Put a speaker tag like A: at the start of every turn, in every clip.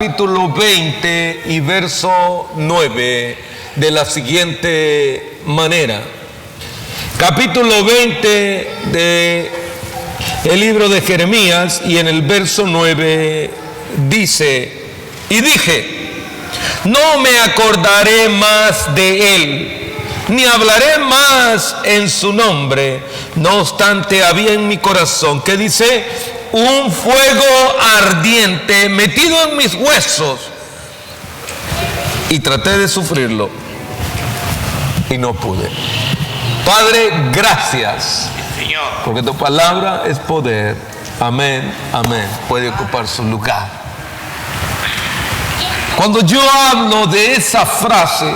A: Capítulo 20 y verso 9 de la siguiente manera. Capítulo 20 de el libro de Jeremías, y en el verso 9 dice: y dije, no me acordaré más de él, ni hablaré más en su nombre. No obstante, había en mi corazón, ¿qué dice? Un fuego ardiente metido en mis huesos, y traté de sufrirlo y no pude. Padre, gracias, porque tu palabra es poder. Amén, amén. Puede ocupar su lugar. Cuando yo hablo de esa frase,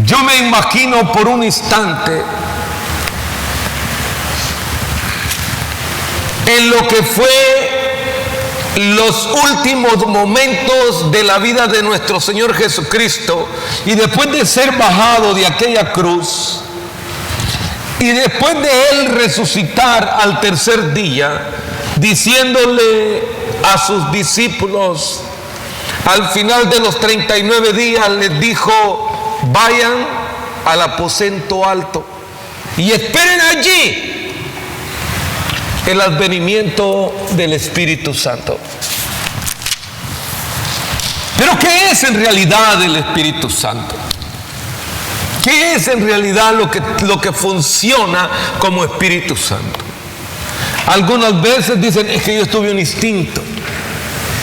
A: yo me imagino por un instante en lo que fue los últimos momentos de la vida de nuestro Señor Jesucristo, y después de ser bajado de aquella cruz, y después de Él resucitar al tercer día, diciéndole a sus discípulos, al final de los 39 días, les dijo: vayan al aposento alto y esperen allí el advenimiento del Espíritu Santo. Pero ¿qué es en realidad el Espíritu Santo? ¿Qué es en realidad lo que funciona como Espíritu Santo? Algunas veces dicen: es que yo tuve un instinto,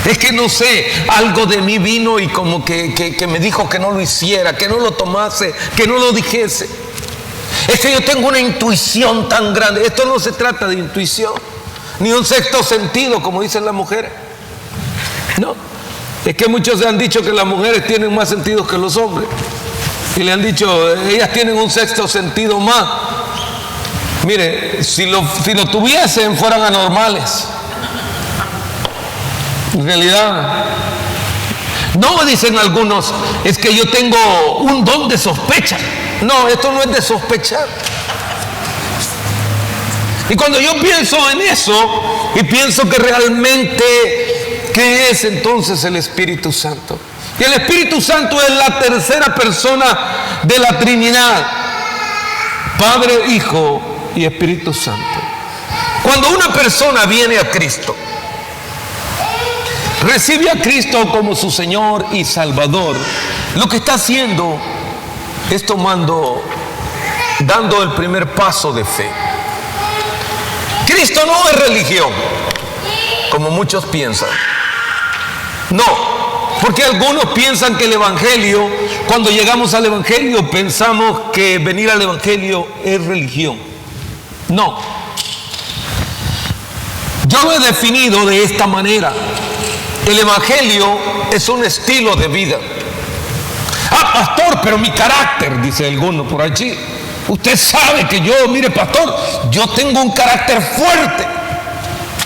A: es que no sé, algo de mí vino y como que me dijo que no lo hiciera, que no lo tomase, que no lo dijese. Es que yo tengo una intuición tan grande. Esto no se trata de intuición, ni un sexto sentido, como dicen las mujeres. No, es que muchos se han dicho que las mujeres tienen más sentidos que los hombres, y le han dicho, ellas tienen un sexto sentido más. Mire, si lo tuviesen, fueran anormales. En realidad, no, dicen algunos, es que yo tengo un don de sospecha. No, esto no es de sospechar. Y cuando yo pienso en eso, y pienso que realmente, ¿qué es entonces el Espíritu Santo? Y el Espíritu Santo es la tercera persona de la Trinidad: Padre, Hijo y Espíritu Santo. Cuando una persona viene a Cristo, recibe a Cristo como su Señor y Salvador, lo que está haciendo es dando el primer paso de fe. Cristo no es religión, como muchos piensan. No, porque algunos piensan que el Evangelio, cuando llegamos al Evangelio, pensamos que venir al Evangelio es religión. No. Yo lo he definido de esta manera: el Evangelio es un estilo de vida. Ah, pastor, pero mi carácter, dice alguno por allí. Usted sabe que yo, mire, pastor, yo tengo un carácter fuerte.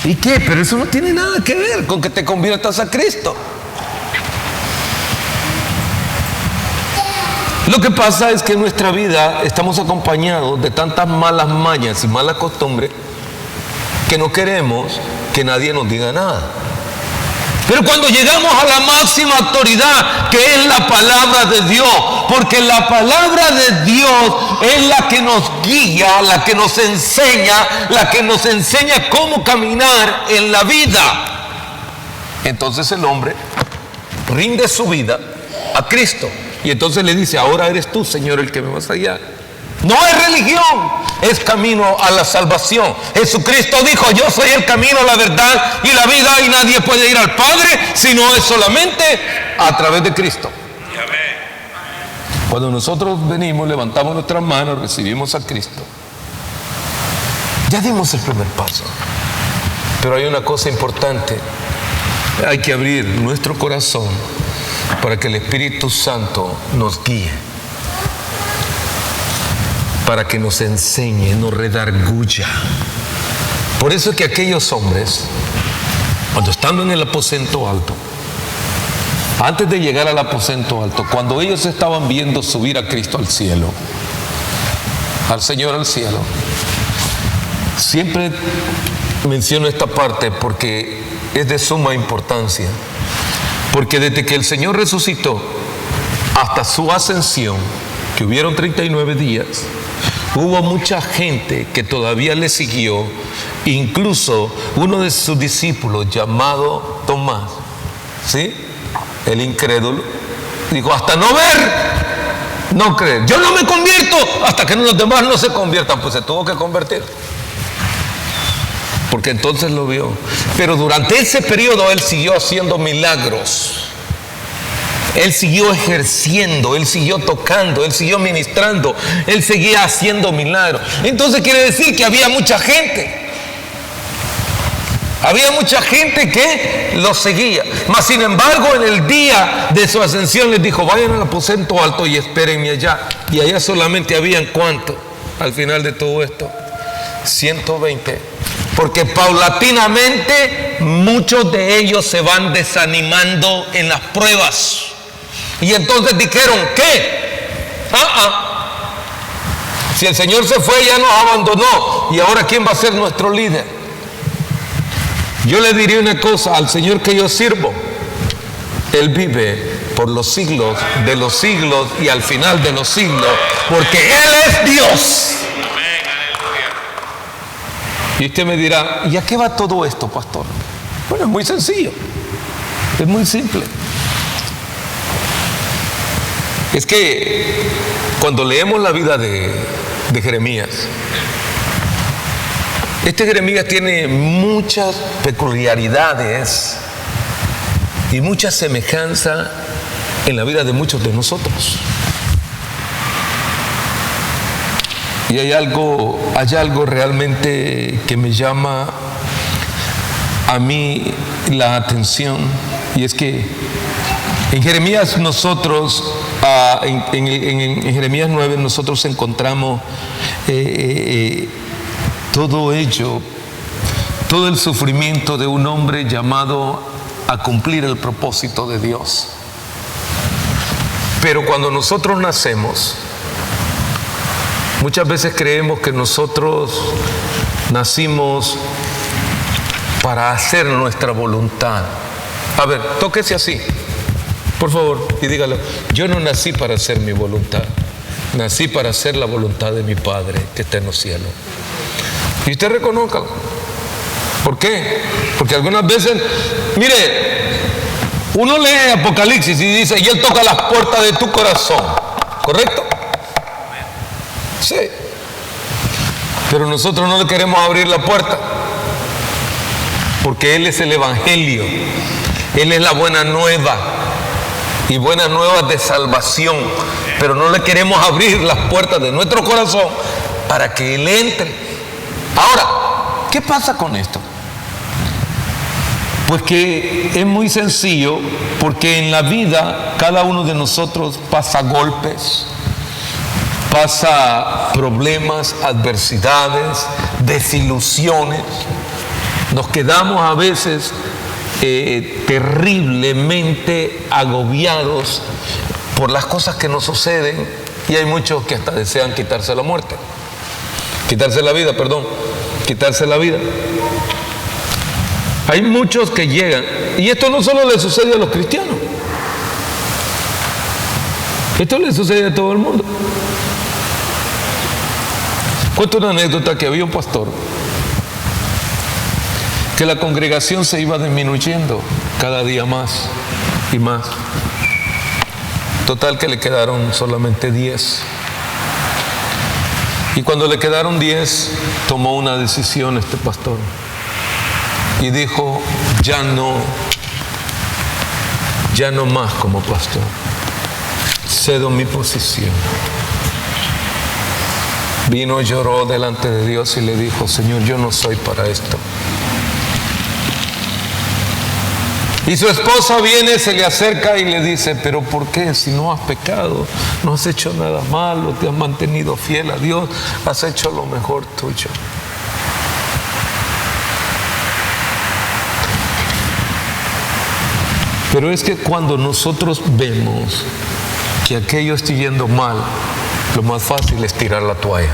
A: ¿Y qué? Pero eso no tiene nada que ver con que te conviertas a Cristo. Lo que pasa es que en nuestra vida estamos acompañados de tantas malas mañas y malas costumbres que no queremos que nadie nos diga nada. Pero cuando llegamos a la máxima autoridad, que es la palabra de Dios, porque la palabra de Dios es la que nos guía, la que nos enseña cómo caminar en la vida, entonces el hombre rinde su vida a Cristo, y entonces le dice: ahora eres tú, Señor, el que me vas a guiar. No es religión, es camino a la salvación. Jesucristo dijo: yo soy el camino, la verdad y la vida, y nadie puede ir al Padre si no es solamente a través de Cristo. Cuando nosotros venimos, levantamos nuestras manos, recibimos a Cristo, ya dimos el primer paso. Pero hay una cosa importante: hay que abrir nuestro corazón para que el Espíritu Santo nos guíe, para que nos enseñe, nos redarguya. Por eso es que aquellos hombres, cuando estando en el aposento alto, antes de llegar al aposento alto, cuando ellos estaban viendo subir a Cristo al cielo, al Señor al cielo, siempre menciono esta parte porque es de suma importancia. Porque desde que el Señor resucitó hasta su ascensión, que hubieron 39 días, hubo mucha gente que todavía le siguió, incluso uno de sus discípulos llamado Tomás, ¿sí? El incrédulo, dijo, hasta no ver, no creer. Yo no me convierto hasta que los demás no se conviertan. Pues se tuvo que convertir, porque entonces lo vio. Pero durante ese periodo él siguió haciendo milagros. Él siguió ejerciendo, él siguió tocando, él siguió ministrando, él seguía haciendo milagros. Entonces quiere decir que había mucha gente. Había mucha gente que lo seguía. Mas sin embargo, en el día de su ascensión les dijo, vayan al aposento alto y espérenme allá. Y allá solamente habían, ¿cuánto? Al final de todo esto, 120. Porque paulatinamente muchos de ellos se van desanimando en las pruebas. Y entonces dijeron, ¿qué? Si el Señor se fue, ya nos abandonó. ¿Y ahora quién va a ser nuestro líder? Yo le diré una cosa, al Señor que yo sirvo, Él vive por los siglos de los siglos y al final de los siglos, porque Él es Dios. Y usted me dirá, ¿y a qué va todo esto, pastor? Bueno, es muy sencillo, es muy simple. Es que cuando leemos la vida de Jeremías, este Jeremías tiene muchas peculiaridades y mucha semejanza en la vida de muchos de nosotros. Y hay algo realmente que me llama a mí la atención, y es que en Jeremías nosotros, en Jeremías 9 nosotros encontramos todo ello, todo el sufrimiento de un hombre llamado a cumplir el propósito de Dios. Pero cuando nosotros nacemos, muchas veces creemos que nosotros nacimos para hacer nuestra voluntad. A ver, tóquese así, por favor, y dígalo. Yo no nací para hacer mi voluntad, nací para hacer la voluntad de mi Padre que está en los cielos. Y usted reconozca. ¿Por qué? Porque algunas veces, mire, uno lee Apocalipsis y dice, y Él toca las puertas de tu corazón, ¿correcto? Sí. Pero nosotros no le queremos abrir la puerta, porque Él es el Evangelio, Él es la buena nueva, y buenas nuevas de salvación, pero no le queremos abrir las puertas de nuestro corazón para que Él entre. Ahora, ¿qué pasa con esto? Pues que es muy sencillo, porque en la vida cada uno de nosotros pasa golpes, pasa problemas, adversidades, desilusiones. Nos quedamos a veces terriblemente agobiados por las cosas que nos suceden, y hay muchos que hasta desean quitarse la vida. Hay muchos que llegan, y esto no solo le sucede a los cristianos, esto le sucede a todo el mundo. Cuento una anécdota que había un pastor que la congregación se iba disminuyendo cada día más y más. Total que le quedaron solamente 10. Y cuando le quedaron 10, tomó una decisión este pastor y dijo, ya no más como pastor, cedo mi posición. Vino, lloró delante de Dios y le dijo, Señor, yo no soy para esto. Y su esposa viene, se le acerca y le dice, pero ¿por qué? Si no has pecado, no has hecho nada malo, te has mantenido fiel a Dios, has hecho lo mejor tuyo. Pero es que cuando nosotros vemos que aquello está yendo mal, lo más fácil es tirar la toalla.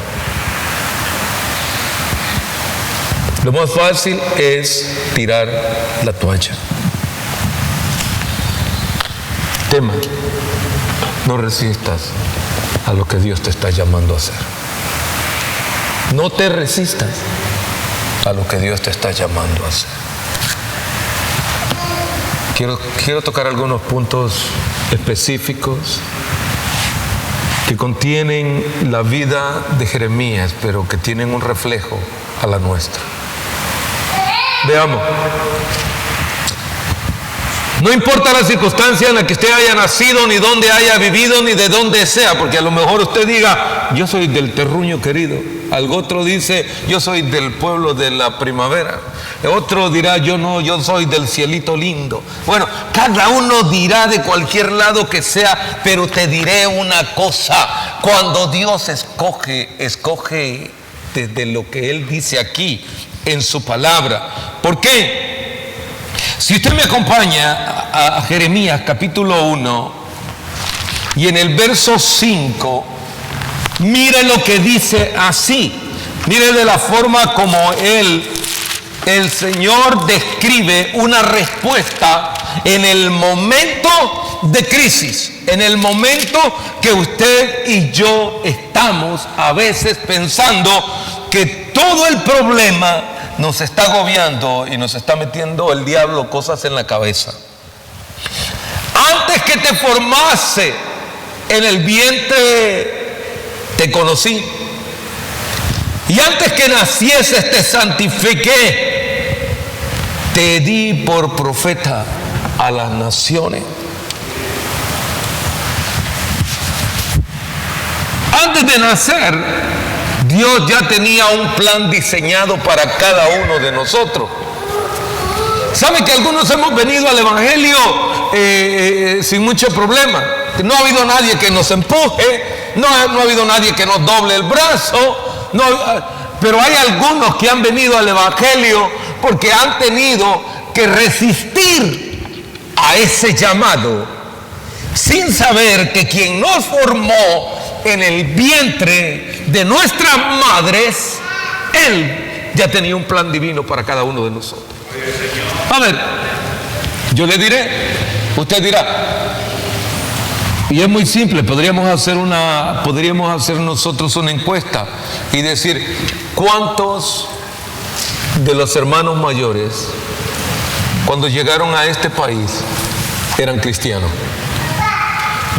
A: Lo más fácil es tirar la toalla. temas, no resistas a lo que Dios te está llamando a hacer. No te resistas a lo que Dios te está llamando a hacer. Quiero tocar algunos puntos específicos que contienen la vida de Jeremías, pero que tienen un reflejo a la nuestra. Veamos. No importa la circunstancia en la que usted haya nacido, ni dónde haya vivido, ni de dónde sea, porque a lo mejor usted diga, yo soy del terruño querido. Algo otro dice, yo soy del pueblo de la primavera. Otro dirá, yo soy del cielito lindo. Bueno, cada uno dirá de cualquier lado que sea, pero te diré una cosa. Cuando Dios escoge desde lo que Él dice aquí en su palabra. ¿Por qué? Si usted me acompaña a Jeremías capítulo 1 y en el verso 5, mire lo que dice así. Mire de la forma como el Señor describe una respuesta en el momento de crisis, en el momento que usted y yo estamos a veces pensando que todo el problema nos está agobiando y nos está metiendo el diablo cosas en la cabeza. Antes que te formase en el vientre te conocí, y antes que nacieses te santifiqué, te di por profeta a las naciones. Antes de nacer, Dios ya tenía un plan diseñado para cada uno de nosotros. ¿Sabe que algunos hemos venido al Evangelio sin mucho problema? No ha habido nadie que nos empuje, no ha habido nadie que nos doble el brazo, pero hay algunos que han venido al Evangelio porque han tenido que resistir a ese llamado, sin saber que quien nos formó en el vientre de nuestras madres, Él ya tenía un plan divino para cada uno de nosotros. A ver, yo le diré, usted dirá, y es muy simple, podríamos hacer nosotros una encuesta y decir, ¿cuántos de los hermanos mayores, cuando llegaron a este país, eran cristianos?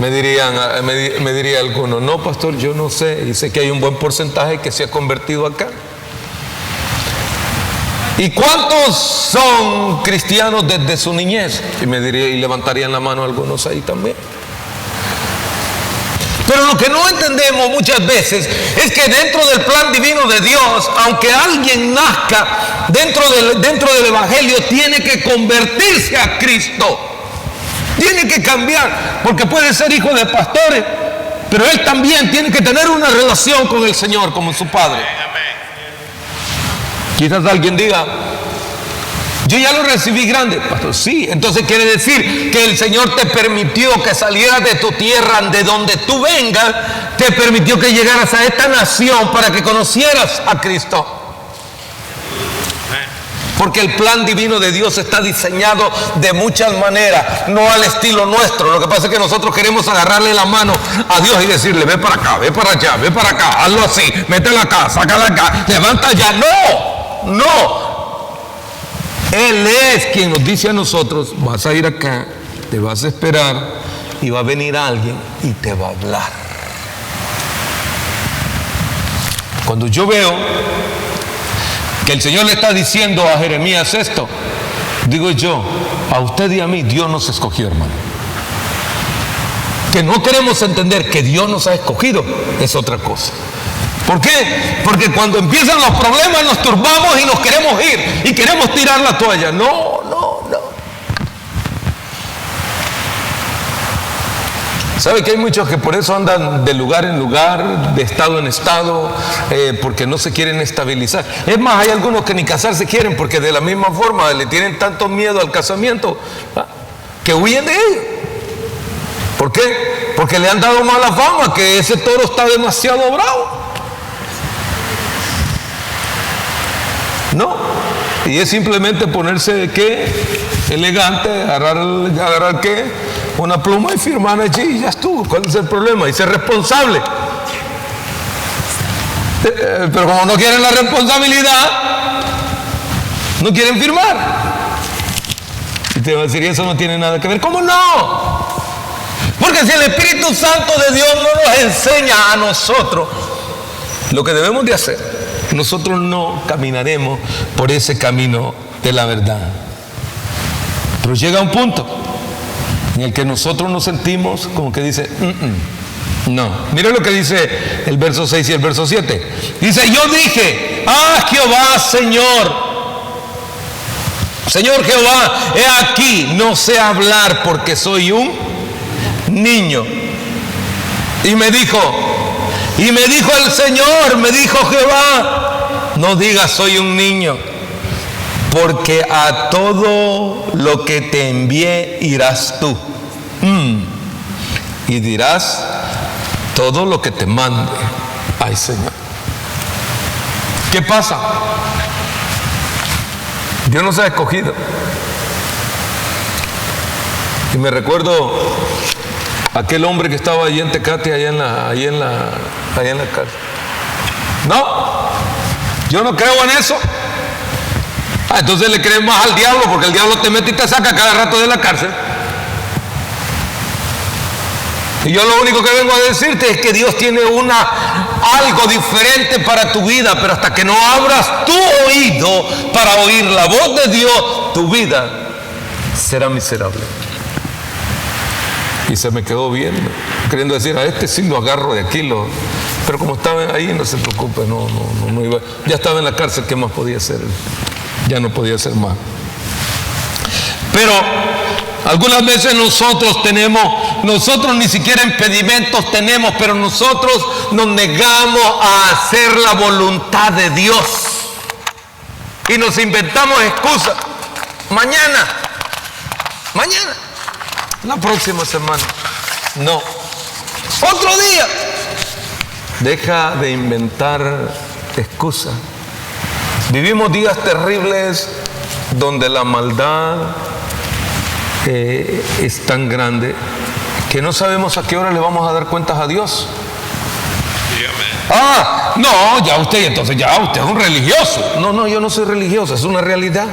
A: Me diría alguno, no, pastor, yo no sé, y sé que hay un buen porcentaje que se ha convertido acá. ¿Y cuántos son cristianos desde su niñez? Y levantarían la mano algunos ahí también. Pero lo que no entendemos muchas veces es que dentro del plan divino de Dios, aunque alguien nazca dentro del Evangelio, tiene que convertirse a Cristo. Tiene que cambiar, porque puede ser hijo de pastores, pero él también tiene que tener una relación con el Señor como su Padre. Quizás alguien diga, yo ya lo recibí grande. Pastor, sí, entonces quiere decir que el Señor te permitió que salieras de tu tierra, de donde tú vengas, te permitió que llegaras a esta nación para que conocieras a Cristo. Porque el plan divino de Dios está diseñado de muchas maneras, no al estilo nuestro. Lo que pasa es que nosotros queremos agarrarle la mano a Dios y decirle, ve para acá, ve para allá, ve para acá, hazlo así, métela acá, sácala acá, levanta allá. No. Él es quien nos dice a nosotros, vas a ir acá, te vas a esperar y va a venir alguien y te va a hablar. Cuando yo veo que el Señor le está diciendo a Jeremías esto, digo yo, a usted y a mí Dios nos escogió, hermano. Que no queremos entender que Dios nos ha escogido es otra cosa. ¿Por qué? Porque cuando empiezan los problemas nos turbamos y nos queremos ir y queremos tirar la toalla. No. ¿Sabe que hay muchos que por eso andan de lugar en lugar, de estado en estado, porque no se quieren estabilizar? Es más, hay algunos que ni casarse quieren porque de la misma forma le tienen tanto miedo al casamiento que huyen de ello. ¿Por qué? Porque le han dado mala fama, que ese toro está demasiado bravo. No, y es simplemente ponerse, ¿qué? Elegante, agarrar ¿qué? una pluma y firman allí y ya estuvo. ¿Cuál es el problema? Y ser responsable. Pero como no quieren la responsabilidad, no quieren firmar. Y te va a decir, eso no tiene nada que ver. ¿Cómo no? Porque si el Espíritu Santo de Dios no nos enseña a nosotros lo que debemos de hacer, nosotros no caminaremos por ese camino de la verdad. Pero llega un punto en el que nosotros nos sentimos como que dice, no. Mire lo que dice el verso 6 y el verso 7. Dice, yo dije, Jehová, Señor Jehová, he aquí, no sé hablar porque soy un niño. Y me dijo el Señor, me dijo Jehová, no digas soy un niño, porque a todo lo que te envié irás tú. Y dirás todo lo que te mande. Ay, Señor. ¿Qué pasa? Dios nos ha escogido. Y me recuerdo aquel hombre que estaba allí en Tecate, allá en la cárcel. No, yo no creo en eso. Entonces le crees más al diablo, porque el diablo te mete y te saca cada rato de la cárcel. Y yo lo único que vengo a decirte es que Dios tiene algo diferente para tu vida, pero hasta que no abras tu oído para oír la voz de Dios, tu vida será miserable. Y se me quedó viendo, queriendo decir, a este sí lo agarro de aquí, pero como estaba ahí, no se preocupe, no iba, ya estaba en la cárcel, ¿qué más podía hacer? Ya no podía hacer más. Pero algunas veces nosotros ni siquiera impedimentos tenemos, pero nosotros nos negamos a hacer la voluntad de Dios. Y nos inventamos excusas. Mañana, la próxima semana, no, otro día. Deja de inventar excusas. Vivimos días terribles donde la maldad es tan grande que no sabemos a qué hora le vamos a dar cuentas a Dios. No, ya usted es un religioso. No, yo no soy religioso, es una realidad.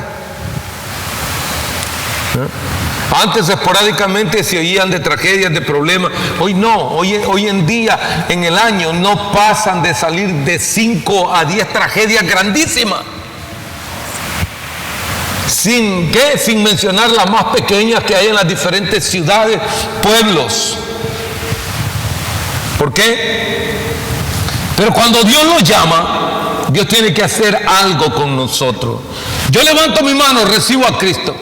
A: Antes esporádicamente se oían de tragedias, de problemas. Hoy no, hoy en día, en el año, no pasan de salir de 5 a 10 tragedias grandísimas. Sin mencionar las más pequeñas que hay en las diferentes ciudades, pueblos. ¿Por qué? Pero cuando Dios nos llama, Dios tiene que hacer algo con nosotros. Yo levanto mi mano, recibo a Cristo,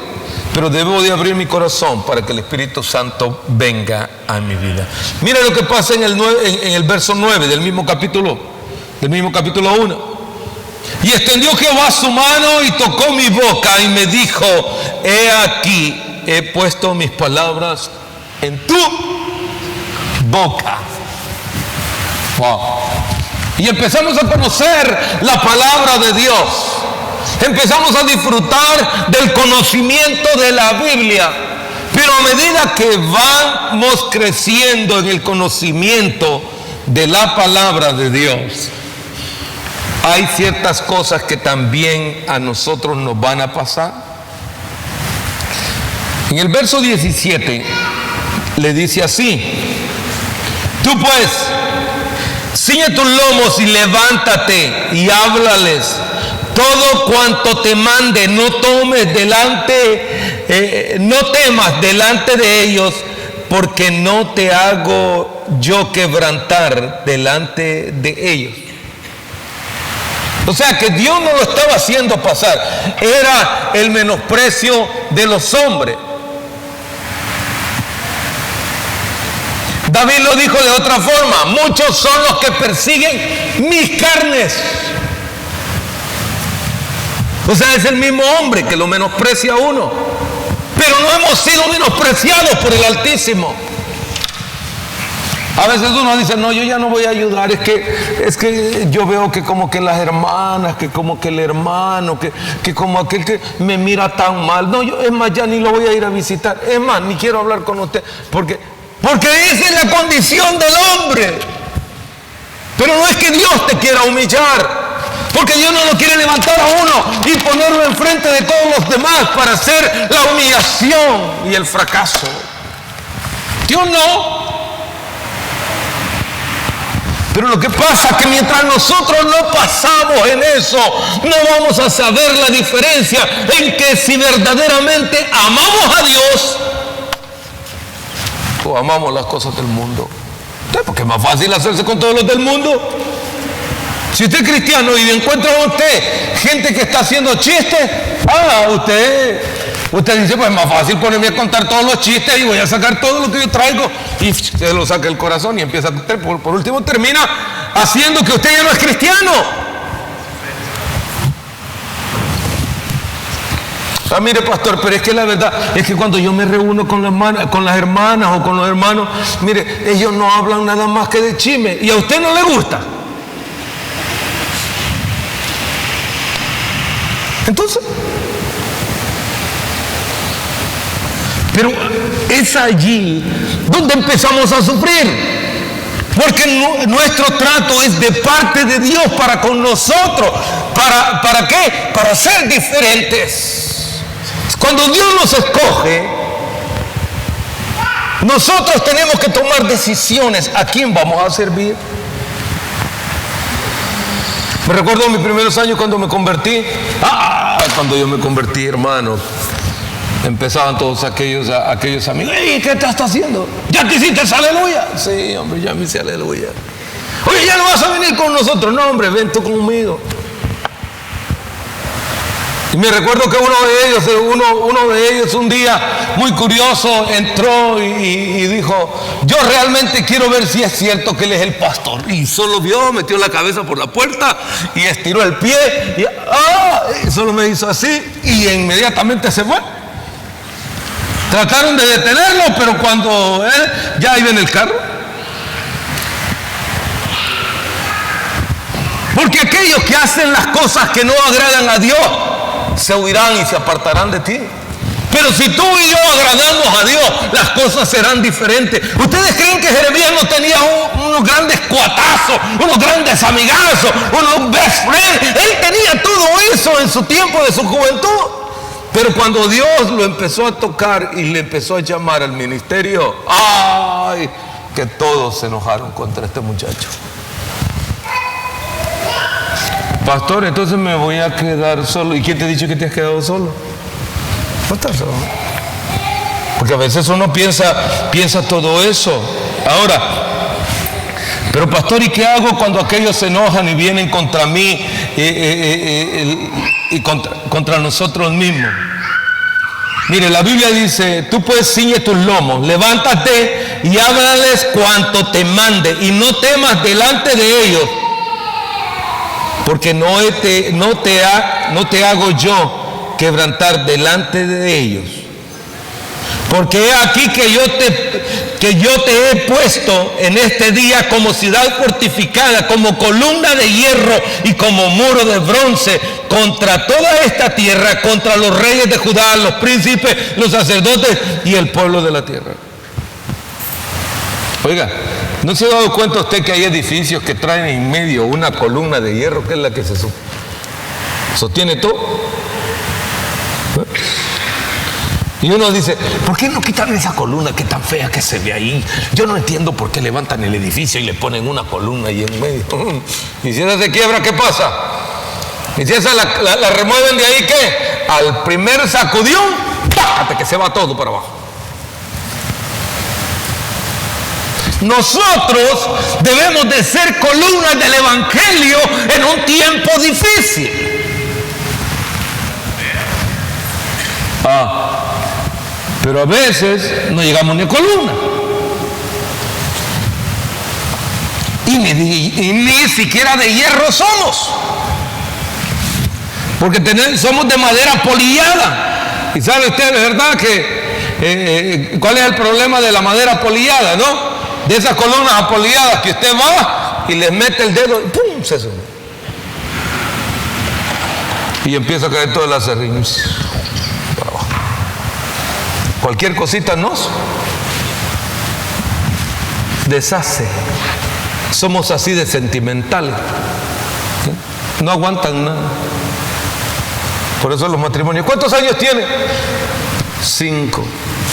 A: pero debo de abrir mi corazón para que el Espíritu Santo venga a mi vida. Mira lo que pasa en el verso 9 del mismo capítulo 1. Y extendió Jehová su mano y tocó mi boca y me dijo, he aquí, he puesto mis palabras en tu boca. Wow. Y empezamos a conocer la palabra de Dios. Empezamos a disfrutar del conocimiento de la Biblia. Pero a medida que vamos creciendo en el conocimiento de la palabra de Dios, hay ciertas cosas que también a nosotros nos van a pasar. En el verso 17 le dice así: tú pues, ciñe tus lomos y levántate y háblales todo cuanto te mande, no temas delante de ellos, porque no te hago yo quebrantar delante de ellos. O sea que Dios no lo estaba haciendo pasar, era el menosprecio de los hombres. David lo dijo de otra forma: muchos son los que persiguen mis carnes. O sea, es el mismo hombre que lo menosprecia a uno. Pero no hemos sido menospreciados por el Altísimo. A veces uno dice, no, yo ya no voy a ayudar, es que yo veo que como que las hermanas, que como que el hermano, que como aquel que me mira tan mal. No, yo, es más, ya ni lo voy a ir a visitar. Es más, ni quiero hablar con usted, porque esa es la condición del hombre. Pero no es que Dios te quiera humillar, porque Dios no lo quiere levantar a uno y ponerlo enfrente de todos los demás para hacer la humillación y el fracaso. Dios no. Pero lo que pasa es que mientras nosotros no pasamos en eso, no vamos a saber la diferencia en que si verdaderamente amamos a Dios o amamos las cosas del mundo. Porque es más fácil hacerse con todos los del mundo. Si usted es cristiano y encuentra a usted gente que está haciendo chistes, usted dice, pues es más fácil ponerme a contar todos los chistes y voy a sacar todo lo que yo traigo, y se lo saca el corazón y empieza por último termina haciendo que usted ya no es cristiano. Mire, pastor, pero es que la verdad es que cuando yo me reúno con las hermanas o con los hermanos, mire, ellos no hablan nada más que de chisme, y a usted no le gusta. Entonces, pero es allí donde empezamos a sufrir, porque nuestro trato es de parte de Dios para con nosotros. ¿Para qué? Para ser diferentes. Cuando Dios nos escoge, nosotros tenemos que tomar decisiones. ¿A quién vamos a servir? Me recuerdo mis primeros años cuando me convertí. Cuando yo me convertí, hermano, empezaban todos aquellos amigos. ¿Qué estás haciendo? ¿Ya te hiciste aleluya? Sí, hombre, ya me hice aleluya. Oye, ya no vas a venir con nosotros. No, hombre, ven tú conmigo. Y me recuerdo que uno de ellos un día muy curioso entró y dijo, yo realmente quiero ver si es cierto que él es el pastor. Y solo metió la cabeza por la puerta y estiró el pie y solo me hizo así y inmediatamente se fue. Trataron de detenerlo, pero cuando él ya iba en el carro. Porque aquellos que hacen las cosas que no agradan a Dios se huirán y se apartarán de ti. Pero si tú y yo agradamos a Dios, las cosas serán diferentes. ¿Ustedes creen que Jeremías no tenía unos grandes cuatazos, unos grandes amigazos, unos best friends? Él tenía todo eso en su tiempo de su juventud. Pero cuando Dios lo empezó a tocar y le empezó a llamar al ministerio, que todos se enojaron contra este muchacho. Pastor, entonces me voy a quedar solo. ¿Y quién te ha dicho que te has quedado solo? No estás solo. Porque a veces uno piensa todo eso. Ahora, pero pastor, ¿y qué hago cuando aquellos se enojan y vienen contra mí y contra nosotros mismos? Mire, la Biblia dice, tú pues ciñe tus lomos, levántate y háblales cuanto te mande y no temas delante de ellos. Porque no te hago yo quebrantar delante de ellos. Porque he aquí que yo te he puesto en este día como ciudad fortificada, como columna de hierro y como muro de bronce contra toda esta tierra, contra los reyes de Judá, los príncipes, los sacerdotes y el pueblo de la tierra. Oiga, ¿no se ha dado cuenta usted que hay edificios que traen en medio una columna de hierro que es la que se sostiene todo? Y uno dice, ¿por qué no quitan esa columna que tan fea que se ve ahí? Yo no entiendo por qué levantan el edificio y le ponen una columna ahí en medio. Y si esa se quiebra, ¿qué pasa? Y si esa la remueven de ahí, ¿qué? Al primer sacudión, hasta que se va todo para abajo. Nosotros debemos de ser columnas del Evangelio en un tiempo difícil. Pero a veces no llegamos ni a columna. Y ni siquiera de hierro somos. Porque somos de madera polillada. Y sabe usted, de verdad, que ¿cuál es el problema de la madera polillada, no? de esas columnas apolilladas que usted va y les mete el dedo y ¡pum! Se sube. Y empieza a caer todo el acerrín. Cualquier cosita nos deshace. Somos así de sentimentales. No aguantan nada. Por eso los matrimonios. ¿Cuántos años tiene? 5.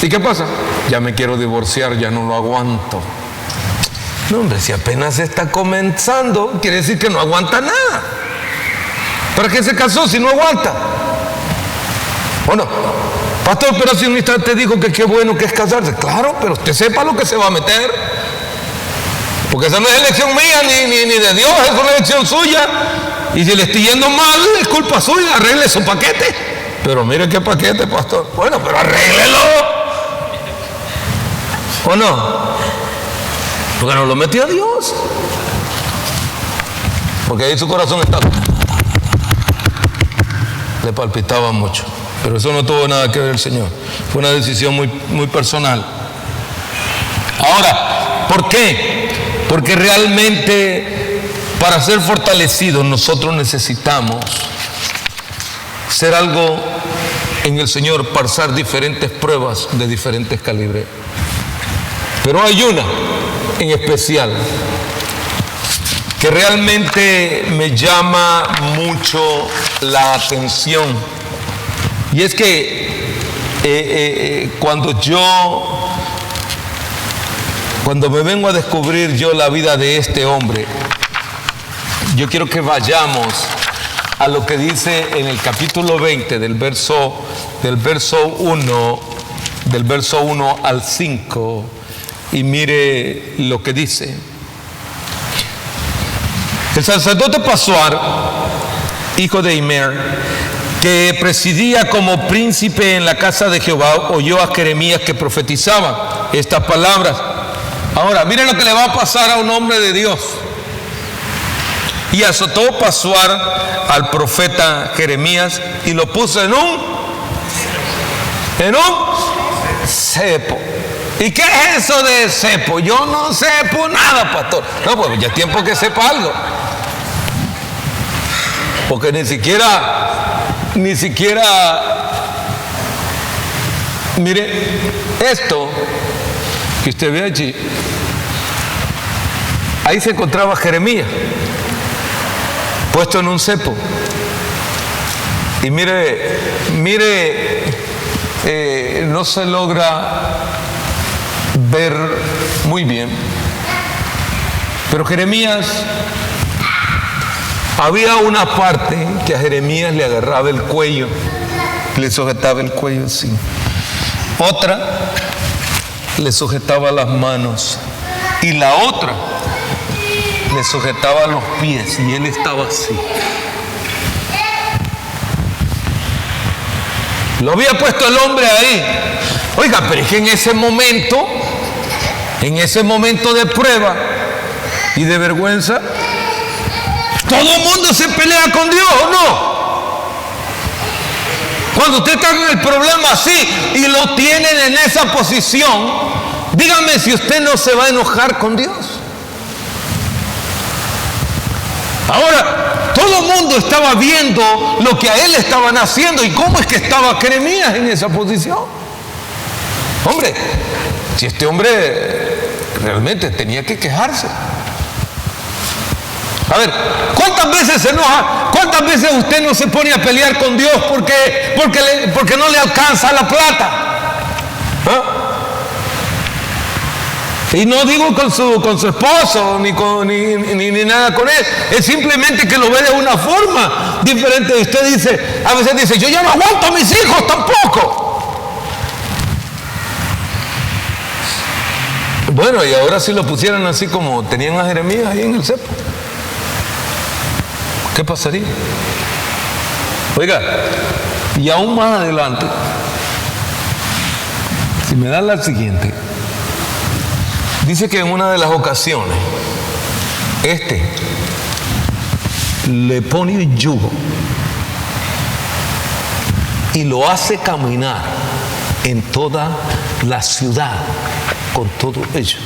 A: ¿Y qué pasa? Ya me quiero divorciar, ya no lo aguanto. No, hombre, si apenas está comenzando, quiere decir que no aguanta nada. ¿Para qué se casó si no aguanta? ¿O no? Pastor, pero si un instante dijo que qué bueno que es casarse. Claro, pero usted sepa lo que se va a meter. Porque esa no es elección mía ni de Dios, es una elección suya. Y si le estoy yendo mal, es culpa suya, arregle su paquete. Pero mire qué paquete, pastor. Bueno, pero arréglelo. ¿O no? Porque no lo metió a Dios. Porque ahí su corazón estaba. Le palpitaba mucho. Pero eso no tuvo nada que ver el Señor. Fue una decisión muy personal. Ahora, ¿por qué? Porque realmente para ser fortalecidos nosotros necesitamos ser algo en el Señor, pasar diferentes pruebas de diferentes calibres. Pero hay una en especial que realmente me llama mucho la atención. Y es que cuando me vengo a descubrir yo la vida de este hombre, yo quiero que vayamos a lo que dice en el capítulo 20 del verso 1 al 5, y mire lo que dice. El sacerdote Pasuar, hijo de Immer, que presidía como príncipe en la casa de Jehová, oyó a Jeremías que profetizaba estas palabras. Ahora, miren lo que le va a pasar a un hombre de Dios. Y azotó Pasuar al profeta Jeremías y lo puso en un cepo. ¿Y qué es eso de cepo? Yo no sepo nada, pastor. No, pues ya es tiempo que sepa algo. Porque ni siquiera, mire, esto que usted ve allí, ahí se encontraba Jeremías, puesto en un cepo. Y mire, no se logra ver muy bien, pero Jeremías, había una parte que a Jeremías le agarraba el cuello, le sujetaba el cuello así. Otra le sujetaba las manos y la otra le sujetaba los pies y él estaba así. Lo había puesto el hombre ahí. Oiga, pero es que en ese momento de prueba y de vergüenza, todo el mundo se pelea con Dios, ¿o no? Cuando usted está en el problema así y lo tienen en esa posición, dígame si usted no se va a enojar con Dios. Ahora, todo el mundo estaba viendo lo que a él estaban haciendo y cómo es que estaba Jeremías en esa posición. Hombre, si este hombre realmente tenía que quejarse. A ver, ¿cuántas veces se enoja? ¿Cuántas veces usted no se pone a pelear con Dios porque no le alcanza la plata? ¿Ah? Y no digo con su esposo ni nada con él, es simplemente que lo ve de una forma diferente. Usted dice, a veces dice, yo ya no aguanto a mis hijos tampoco. Bueno, y ahora si lo pusieran así como tenían a Jeremías ahí en el cepo, ¿qué pasaría? Oiga, y aún más adelante, si me dan la siguiente, dice que en una de las ocasiones, le pone un yugo y lo hace caminar en toda la ciudad con todo ello.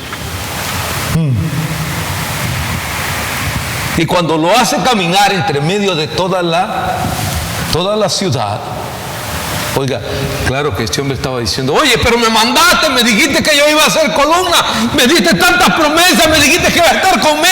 A: Y cuando lo hace caminar entre medio de toda la ciudad, oiga, claro que este hombre estaba diciendo: oye, pero me mandaste, me dijiste que yo iba a hacer columna, me diste tantas promesas, me dijiste que iba a estar conmigo.